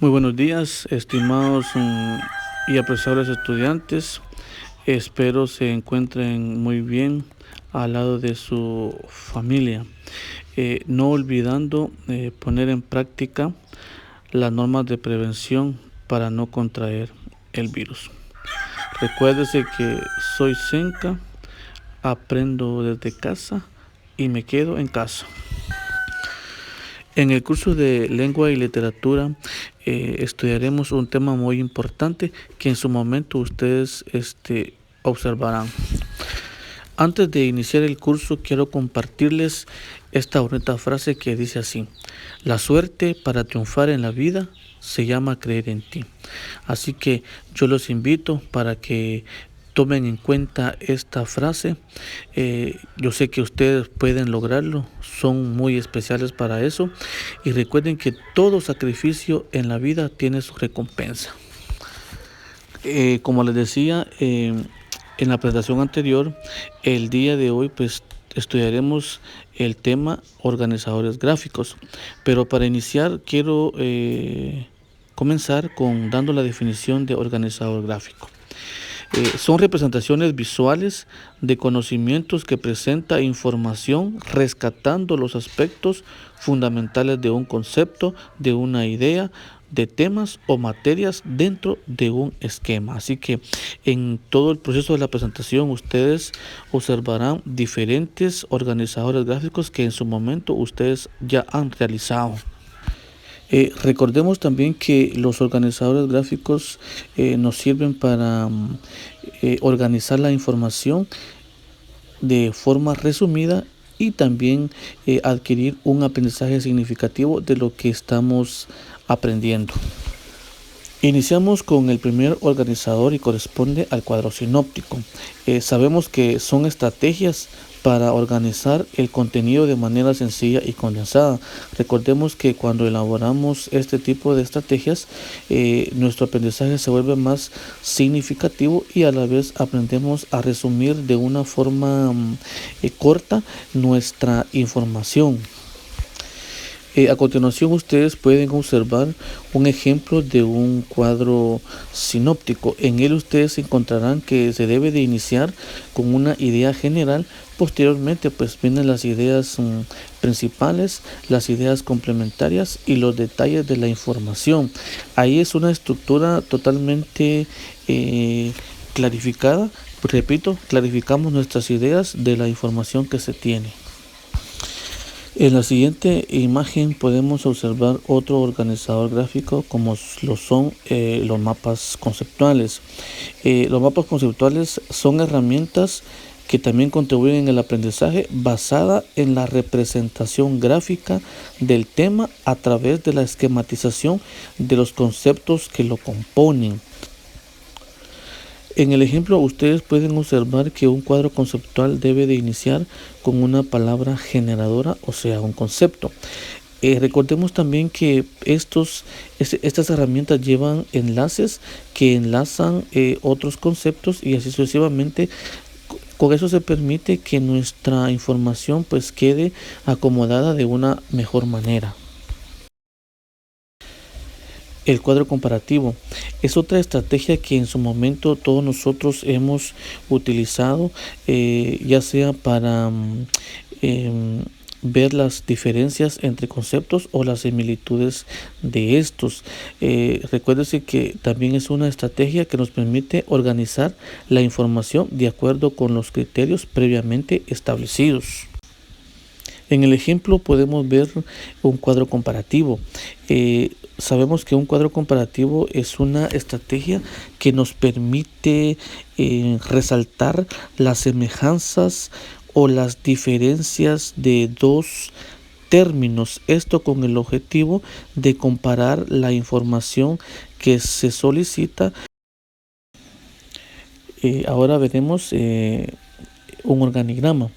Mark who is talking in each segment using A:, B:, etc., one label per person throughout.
A: Muy buenos días, estimados y apreciables estudiantes. Espero se encuentren muy bien al lado de su familia. No olvidando poner en práctica las normas de prevención para no contraer el virus. Recuérdese que soy Senka, aprendo desde casa y me quedo en casa. En el curso de lengua y literatura estudiaremos un tema muy importante que en su momento ustedes observarán. Antes de iniciar el curso quiero compartirles esta bonita frase que dice así: la suerte para triunfar en la vida se llama creer en ti. Así que yo los invito para que tomen en cuenta esta frase. Yo sé que ustedes pueden lograrlo, son muy especiales para eso. Y recuerden que todo sacrificio en la vida tiene su recompensa. Como les decía en la presentación anterior, el día de hoy pues estudiaremos el tema organizadores gráficos. Pero para iniciar quiero comenzar dando la definición de organizador gráfico. Son representaciones visuales de conocimientos que presenta información rescatando los aspectos fundamentales de un concepto, de una idea, de temas o materias dentro de un esquema. Así que en todo el proceso de la presentación ustedes observarán diferentes organizadores gráficos que en su momento ustedes ya han realizado. Recordemos también que los organizadores gráficos nos sirven para organizar la información de forma resumida y también adquirir un aprendizaje significativo de lo que estamos aprendiendo. Iniciamos con el primer organizador y corresponde al cuadro sinóptico. Sabemos que son estrategias para organizar el contenido de manera sencilla y condensada. Recordemos que cuando elaboramos este tipo de estrategias, nuestro aprendizaje se vuelve más significativo y a la vez aprendemos a resumir de una forma corta nuestra información. A continuación ustedes pueden observar un ejemplo de un cuadro sinóptico. En él ustedes encontrarán que se debe de iniciar con una idea general. Posteriormente pues vienen las ideas principales, las ideas complementarias y los detalles de la información. Ahí es una estructura totalmente clarificada. Repito, clarificamos nuestras ideas de la información que se tiene. En la siguiente imagen podemos observar otro organizador gráfico como lo son los mapas conceptuales. Los mapas conceptuales son herramientas que también contribuyen en el aprendizaje basada en la representación gráfica del tema a través de la esquematización de los conceptos que lo componen. En el ejemplo ustedes pueden observar que un cuadro conceptual debe de iniciar con una palabra generadora, o sea, un concepto. Recordemos también que estas herramientas llevan enlaces que enlazan otros conceptos y así sucesivamente. Con eso se permite que nuestra información pues quede acomodada de una mejor manera. El cuadro comparativo es otra estrategia que en su momento todos nosotros hemos utilizado, ya sea para ver las diferencias entre conceptos o las similitudes de estos. Recuérdese que también es una estrategia que nos permite organizar la información de acuerdo con los criterios previamente establecidos. En el ejemplo podemos ver un cuadro comparativo. Sabemos que un cuadro comparativo es una estrategia que nos permite resaltar las semejanzas o las diferencias de dos términos. Esto con el objetivo de comparar la información que se solicita. Ahora veremos un organigrama.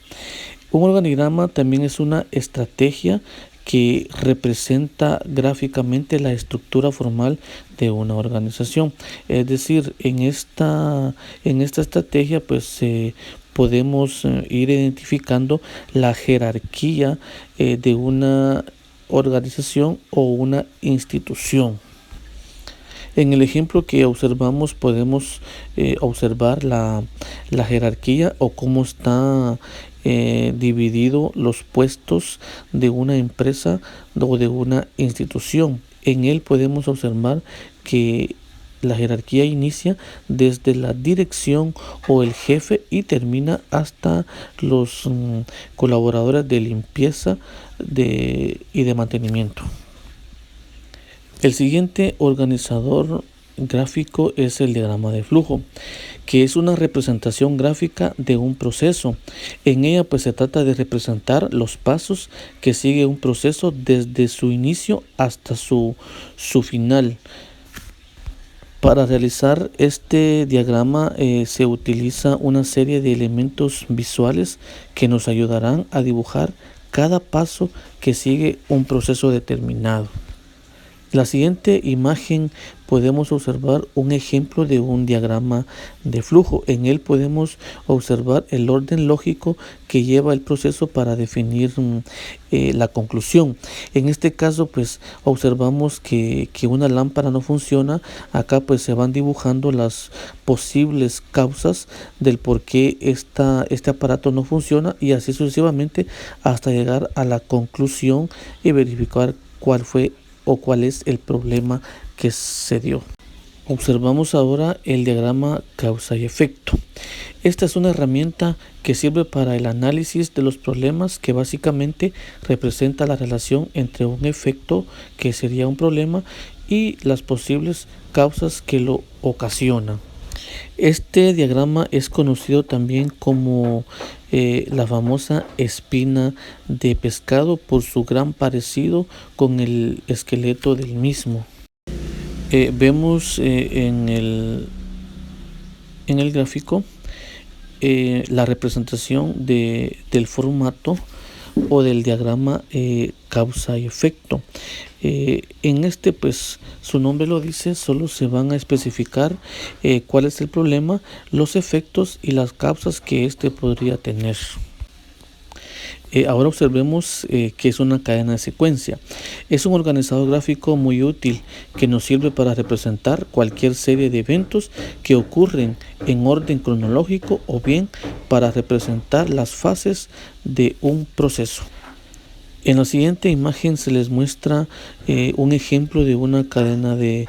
A: Un organigrama también es una estrategia que representa gráficamente la estructura formal de una organización. Es decir, en esta estrategia pues podemos ir identificando la jerarquía de una organización o una institución. En el ejemplo que observamos podemos observar la jerarquía o cómo está dividido los puestos de una empresa o de una institución. En él podemos observar que la jerarquía inicia desde la dirección o el jefe y termina hasta los colaboradores de limpieza y de mantenimiento. El siguiente organizador gráfico es el diagrama de flujo, que es una representación gráfica de un proceso. En ella pues se trata de representar los pasos que sigue un proceso desde su inicio hasta su final. Para realizar este diagrama se utiliza una serie de elementos visuales que nos ayudarán a dibujar cada paso que sigue un proceso determinado. La siguiente imagen podemos observar un ejemplo de un diagrama de flujo. En él podemos observar el orden lógico que lleva el proceso para definir la conclusión. En este caso pues observamos que una lámpara no funciona. Acá pues se van dibujando las posibles causas del por qué este aparato no funciona y así sucesivamente hasta llegar a la conclusión y verificar cuál fue o cuál es el problema que se dio. Observamos ahora el diagrama causa y efecto. Esta es una herramienta que sirve para el análisis de los problemas, que básicamente representa la relación entre un efecto, que sería un problema, y las posibles causas que lo ocasionan. Este diagrama es conocido también como la famosa espina de pescado por su gran parecido con el esqueleto del mismo. Vemos en el gráfico la representación del formato o del diagrama causa y efecto. En este pues su nombre lo dice, solo se van a especificar cuál es el problema, los efectos y las causas que este podría tener. Ahora observemos que es una cadena de secuencia. Es un organizador gráfico muy útil que nos sirve para representar cualquier serie de eventos que ocurren en orden cronológico o bien para representar las fases de un proceso. En la siguiente imagen se les muestra un ejemplo de una cadena de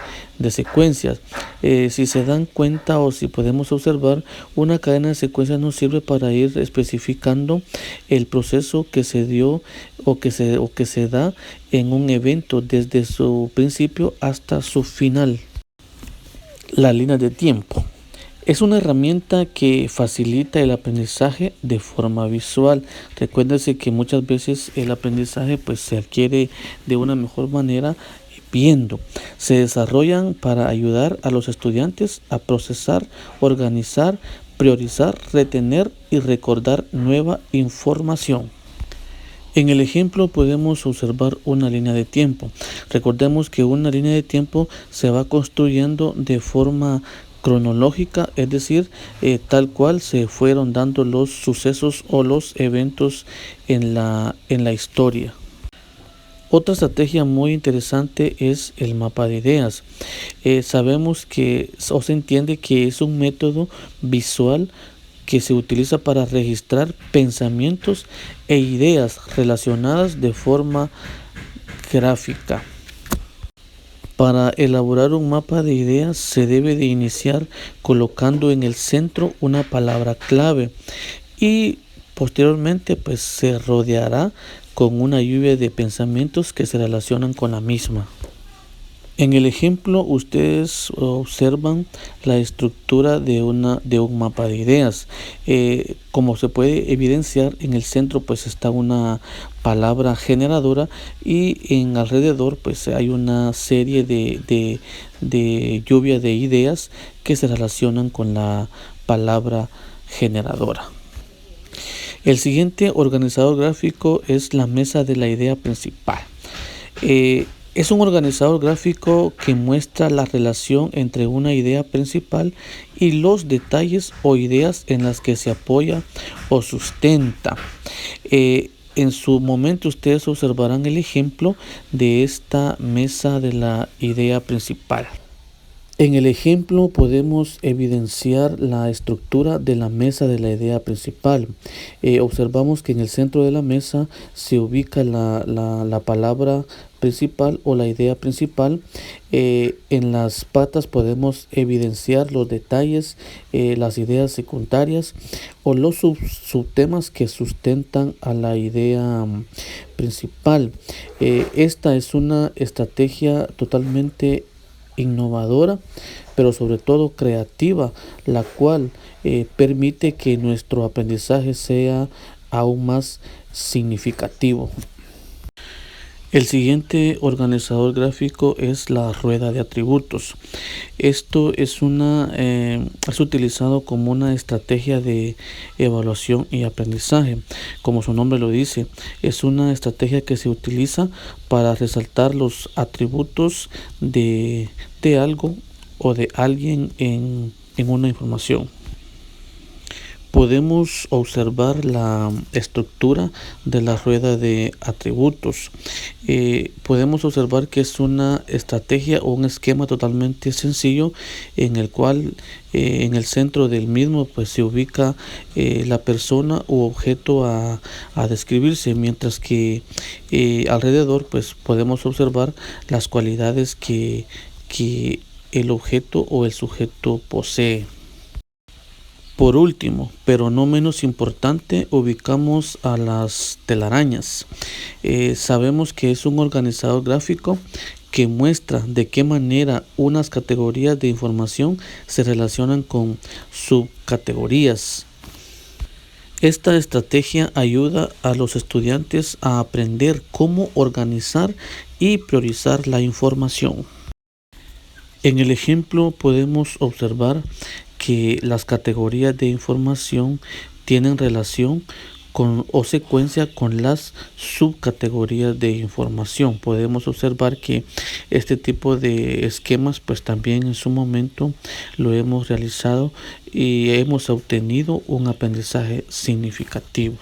A: secuencias. Si se dan cuenta o si podemos observar, una cadena de secuencias nos sirve para ir especificando el proceso que se dio o que se da en un evento desde su principio hasta su final. La línea de tiempo. Es una herramienta que facilita el aprendizaje de forma visual. Recuérdense que muchas veces el aprendizaje pues se adquiere de una mejor manera viendo. Se desarrollan para ayudar a los estudiantes a procesar, organizar, priorizar, retener y recordar nueva información. En el ejemplo podemos observar una línea de tiempo. Recordemos que una línea de tiempo se va construyendo de forma cronológica, es decir, tal cual se fueron dando los sucesos o los eventos en la historia. Otra estrategia muy interesante es el mapa de ideas. Sabemos que o se entiende que es un método visual que se utiliza para registrar pensamientos e ideas relacionadas de forma gráfica. Para elaborar un mapa de ideas se debe de iniciar colocando en el centro una palabra clave y posteriormente pues se rodeará con una lluvia de pensamientos que se relacionan con la misma. En el ejemplo ustedes observan la estructura de un mapa de ideas. Como se puede evidenciar, en el centro pues está una palabra generadora y en alrededor pues hay una serie de lluvia de ideas que se relacionan con la palabra generadora. El siguiente organizador gráfico es la mesa de la idea principal. Es un organizador gráfico que muestra la relación entre una idea principal y los detalles o ideas en las que se apoya o sustenta. En su momento ustedes observarán el ejemplo de esta mesa de la idea principal. En el ejemplo podemos evidenciar la estructura de la mesa de la idea principal. Observamos que en el centro de la mesa se ubica la palabra principal o la idea principal. En las patas podemos evidenciar los detalles, las ideas secundarias o los subtemas que sustentan a la idea principal. Esta es una estrategia totalmente innovadora, pero sobre todo creativa, la cual permite que nuestro aprendizaje sea aún más significativo. El siguiente organizador gráfico es la rueda de atributos. Esto es utilizado como una estrategia de evaluación y aprendizaje. Como su nombre lo dice, es una estrategia que se utiliza para resaltar los atributos de algo o de alguien en una información. Podemos observar la estructura de la rueda de atributos. Podemos observar que es una estrategia o un esquema totalmente sencillo en el cual en el centro del mismo pues se ubica la persona u objeto a describirse, mientras que alrededor pues podemos observar las cualidades que el objeto o el sujeto posee. Por último, pero no menos importante, ubicamos a las telarañas. Sabemos que es un organizador gráfico que muestra de qué manera unas categorías de información se relacionan con subcategorías. Esta estrategia ayuda a los estudiantes a aprender cómo organizar y priorizar la información. En el ejemplo podemos observar que las categorías de información tienen relación con o secuencia con las subcategorías de información. Podemos observar que este tipo de esquemas pues también en su momento lo hemos realizado y hemos obtenido un aprendizaje significativo.